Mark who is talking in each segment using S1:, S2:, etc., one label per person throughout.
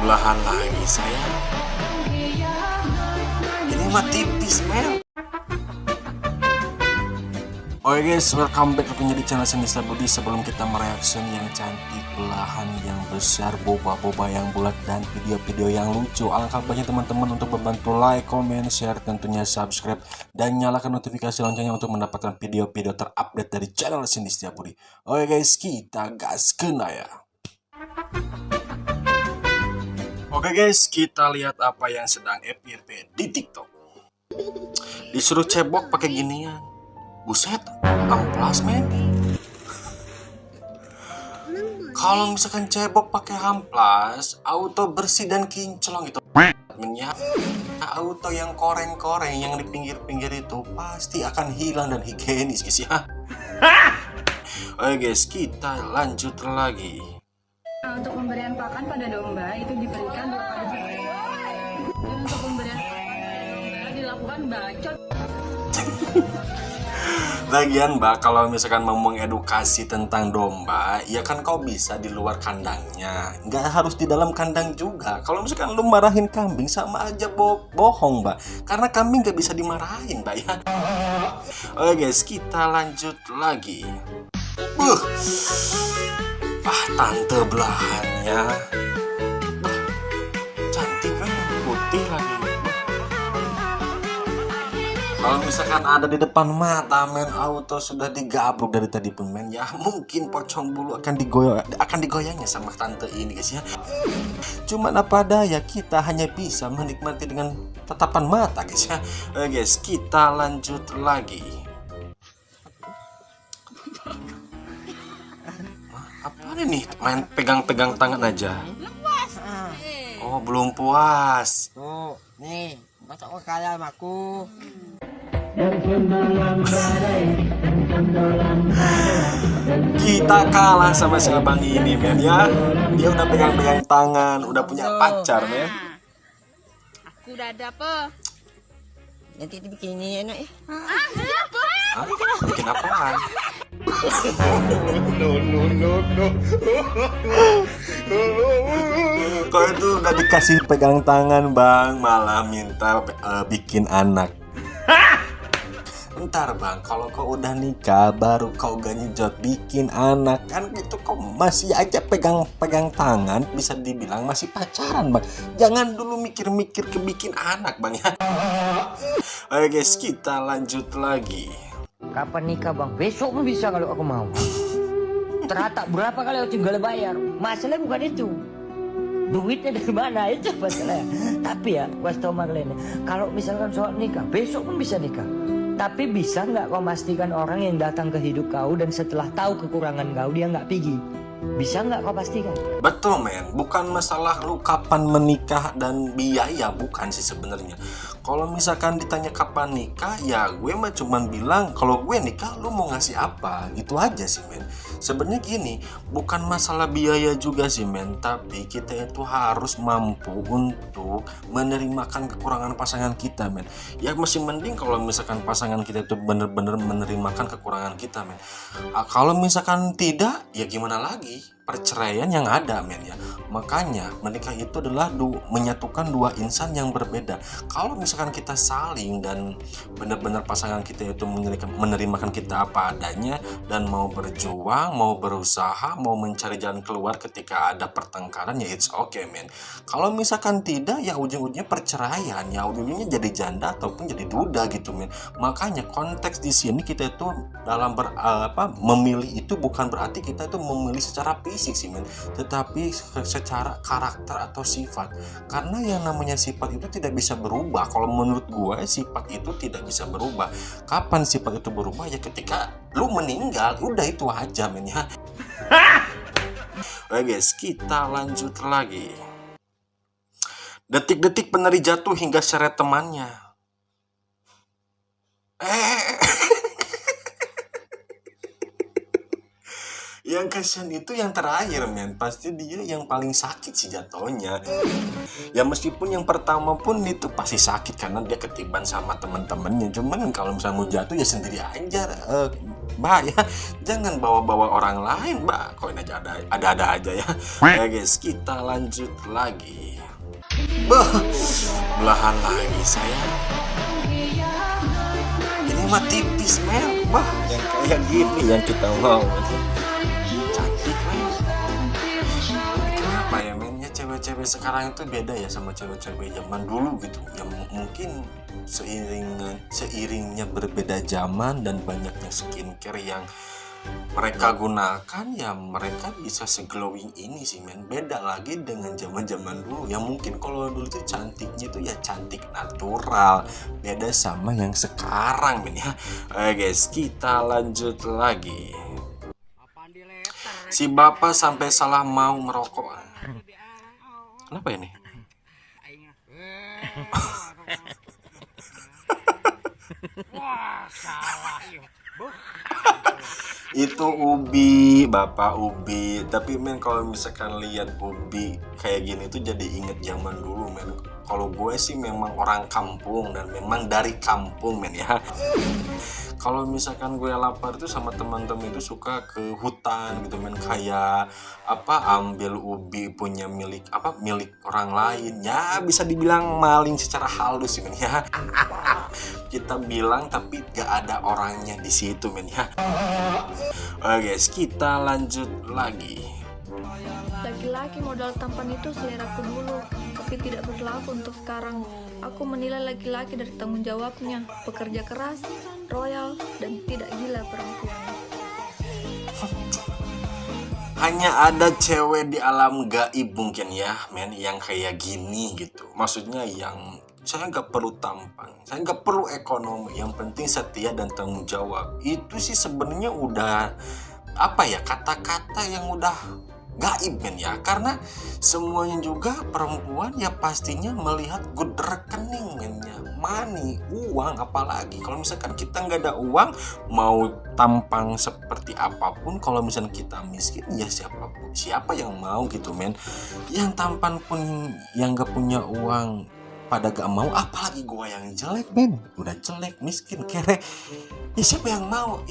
S1: belahan lagi saya. Ini mah tipis, men. Oke guys, welcome back ke di channel Senista Budi. Sebelum kita mereaction yang cantik, belahan yang besar, boba-boba yang bulat, dan video-video yang lucu, alangkah banyak teman-teman untuk membantu like, comment, share, tentunya subscribe, dan nyalakan notifikasi loncengnya untuk mendapatkan video-video terupdate dari channel Senista Budi. Oke guys, kita gaskeun ya. Oke guys, kita lihat apa yang sedang FYP di TikTok. Disuruh cebok pakai ginian. Buset, amplas men. Kalau misalkan cebok pakai amplas, auto bersih dan kinclong gitu. Auto yang koreng-koreng yang di pinggir-pinggir itu pasti akan hilang dan higienis guys ya. Oke guys, kita lanjut lagi.
S2: Untuk pemberian pakan pada domba itu diberikan 2 kali sehari. Dan untuk pemberian pakan pada domba dilakukan bacot.
S1: Lagian mbak, kalau misalkan mau mengedukasi tentang domba, ya kan kau bisa di luar kandangnya, nggak harus di dalam kandang juga. Kalau misalkan lu marahin kambing sama aja bohong mbak, karena kambing nggak bisa dimarahin mbak ya. Oke guys, kita lanjut lagi. Tante belahannya cantik kan, putih lagi. Kalau misalkan ada di depan mata men, auto sudah digabruk dari tadi pun men ya. Mungkin pocong bulu akan digoyangnya sama tante ini guys ya. Cuman apa daya, kita hanya bisa menikmati dengan tatapan mata guys ya. Guys, kita lanjut lagi. Apa ini? Main pegang-pegang tangan aja. Oh, belum puas.
S3: Tuh, nih, masa kok kalah sama aku?
S1: Kita kalah sama si abang ini men ya. Dia udah pegang-pegang tangan, udah punya pacar men.
S4: Aku udah ada apa?
S3: Nanti dibikin ini enak ya.
S1: Hah? Bikin apaan? Kau itu udah dikasih pegang tangan bang, malah minta bikin anak. Ntar bang, kalau kau udah nikah baru kau genjot bikin anak kan gitu. Kau masih aja pegang-pegang tangan, bisa dibilang masih pacaran bang. Jangan dulu mikir-mikir ke bikin anak bang ya. Oke guys, kita lanjut lagi.
S3: Kapan nikah bang? Besok pun bisa kalau aku mau. Ternyata berapa kali aku tinggal bayar? Masalahnya bukan itu. Duitnya dari mana itu masalahnya. Tapi ya, was tau kalian, kalau misalkan soal nikah, besok pun bisa nikah. Tapi bisa nggak kau pastikan orang yang datang ke hidup kau dan setelah tahu kekurangan kau dia nggak pergi? Bisa nggak kau pastikan?
S1: Betul men, bukan masalah lu kapan menikah dan biaya, bukan sih sebenarnya. Kalau misalkan ditanya kapan nikah, ya gue mah cuman bilang kalau gue nikah lu mau ngasih apa, gitu aja sih men. Sebenarnya gini, bukan masalah biaya juga sih men, tapi kita itu harus mampu untuk menerimakan kekurangan pasangan kita men. Ya masih mending kalau misalkan pasangan kita itu bener-bener menerimakan kekurangan kita men. Kalau misalkan tidak, ya gimana lagi? Perceraian yang ada men ya. Makanya menikah itu adalah menyatukan dua insan yang berbeda. Kalau misalkan kita saling dan benar-benar pasangan kita itu menerimakan kita apa adanya dan mau berjuang, mau berusaha, mau mencari jalan keluar ketika ada pertengkaran, ya it's okay men. Kalau misalkan tidak, ya ujung-ujungnya perceraian, ya ujung-ujungnya jadi janda ataupun jadi duda gitu men. Makanya konteks di sini kita itu dalam memilih itu bukan berarti kita itu memilih secara fisik sih men, tetapi secara karakter atau sifat. Karena yang namanya sifat itu tidak bisa berubah. Kalau menurut gue, sifat itu tidak bisa berubah. Kapan sifat itu berubah? Ya ketika lu meninggal, udah itu aja men ya. Oke guys, kita lanjut lagi. Detik-detik penari jatuh hingga seret temannya. Yang kasihan itu yang terakhir men, pasti dia yang paling sakit sih jatuhnya. Ya meskipun yang pertama pun itu pasti sakit karena dia ketiban sama teman-temannya. Cuman kalau misalnya mau jatuh ya sendiri aja Mbak ya, jangan bawa-bawa orang lain, Mbak. Kok ini aja ada aja ya. Oke guys, kita lanjut lagi. Belahan lagi saya. Ini mah tipis men, yang kayak gini yang kita mau. Cantik men. Kenapa ya men? Ya cewek-cewek sekarang itu beda ya sama cewek-cewek zaman dulu gitu. Ya mungkin seiringnya berbeda zaman dan banyaknya skincare yang mereka gunakan, ya mereka bisa seglowing ini sih men. Beda lagi dengan zaman dulu ya, mungkin kalau dulu tuh cantiknya itu ya cantik natural, beda sama yang sekarang men ya. Oke guys, kita lanjut lagi. Si bapak sampai salah mau merokok. Kenapa ini? Itu ubi, bapak ubi. Tapi men kalau misalkan lihat ubi kayak gini tuh jadi inget zaman dulu men. Kalau gue sih memang orang kampung dan memang dari kampung men ya. Kalau misalkan gue lapar tuh sama teman-teman itu suka ke hutan gitu men, kayak ambil ubi punya milik orang lain ya, bisa dibilang maling secara halus sih men ya. Kita bilang tapi gak ada orangnya di situ men ya. Oke guys, kita lanjut lagi.
S5: Laki-laki modal tampan itu seleraku dulu, tapi tidak berlaku untuk sekarang. Aku menilai laki-laki dari tanggung jawabnya, bekerja keras, royal, dan tidak gila perempuan.
S1: Hanya ada cewek di alam gaib mungkin ya men yang kayak gini gitu. Maksudnya yang saya nggak perlu tampan, saya nggak perlu ekonomi, yang penting setia dan tanggung jawab. Itu sih sebenarnya udah kata-kata yang udah gaib men ya, karena semuanya juga perempuan ya pastinya melihat good rekening men ya, money, uang. Apalagi kalau misalkan kita nggak ada uang, mau tampang seperti apapun, kalau misalkan kita miskin ya siapa yang mau gitu men. Yang tampan pun yang nggak punya uang pada gak mau, apalagi gua yang jelek men, udah jelek, miskin, kere, ya siapa yang mau?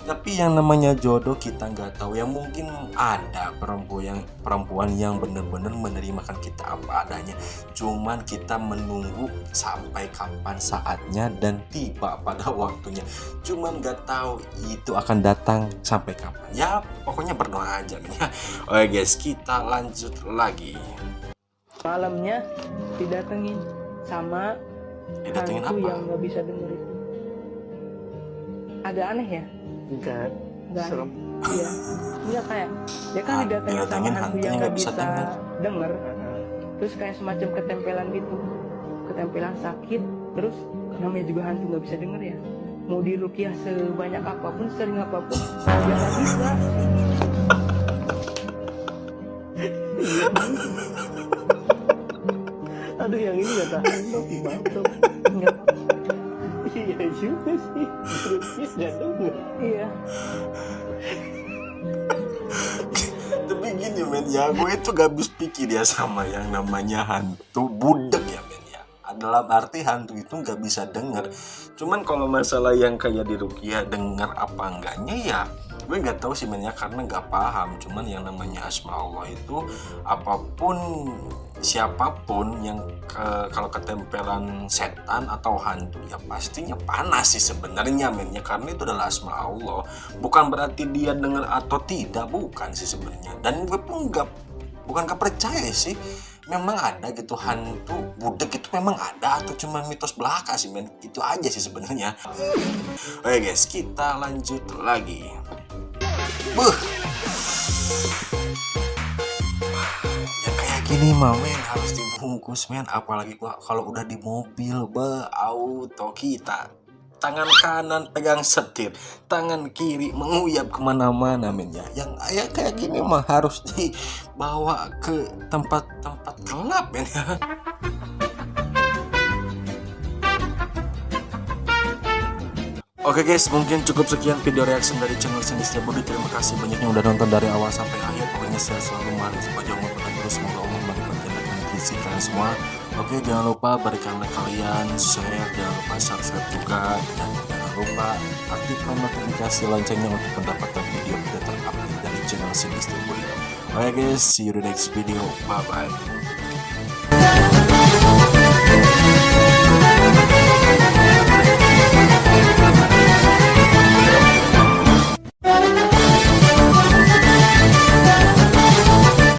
S1: Tapi yang namanya jodoh kita nggak tahu ya, mungkin ada perempuan yang bener-bener menerimakan kita apa adanya, cuman kita menunggu sampai kapan saatnya dan tiba pada waktunya, cuman nggak tahu itu akan datang sampai kapan ya. Pokoknya berdoa aja men ya. Oke guys, kita lanjut lagi.
S6: Malamnya didatengin sama
S1: Didatengin
S6: hantu
S1: apa?
S6: yang nggak bisa denger itu. Agak aneh ya?
S7: Enggak,
S6: Nggak
S7: serem.
S6: aneh. Iya, enggak kayak dia kan didatengin sama
S1: didatengin
S6: hantu
S1: hantu
S6: yang nggak bisa
S1: denger.
S6: denger. Terus kayak semacam ketempelan gitu, ketempelan sakit. Terus namanya juga hantu nggak bisa denger ya. Mau dirukiah sebanyak apapun, sering apapun, dia nggak bisa. Aduh, yang ini gak tahan dong, batuk. Enggak. Iya juga sih, terusnya gak denger. Iya.
S1: Tapi gini men ya, gue itu gak habis pikir ya sama yang namanya hantu budek ya men ya. Dalam arti hantu itu gak bisa denger. Cuman kalau masalah yang kayak di rukiah denger apa enggaknya ya, gue nggak tahu sih men ya, karena nggak paham. Cuman yang namanya asma Allah itu apapun siapapun yang kalau ketempelan setan atau hantu ya pastinya panas sih sebenarnya men ya, karena itu adalah asma Allah. Bukan berarti dia dengar atau tidak, bukan sih sebenarnya. Dan gue pun bukan gak percaya sih, memang ada gitu hantu budek itu, memang ada atau cuma mitos belaka sih men. Itu aja sih sebenarnya. Oke guys, kita lanjut lagi. Ya kayak gini mah men harus dibungkus men, apalagi kalau udah di mobil auto kita tangan kanan pegang setir, tangan kiri menguyap kemana-mana men ya. Yang kayak gini mah harus dibawa ke tempat-tempat gelap men ya. Oke guys, mungkin cukup sekian video reaction dari channel Seni Setiabudi. Terima kasih banyak yang udah nonton dari awal sampai akhir. Pokoknya saya selalu mengharap supaya Allah terus, semoga Allah memberikan rezeki kalian semua. Oke, jangan lupa berikan like kalian, share, jangan lupa subscribe juga, dan jangan lupa aktifkan notifikasi loncengnya untuk mendapatkan video-video terupdate dari channel Sinis Boy. Oke guys, see you the next video. Bye bye.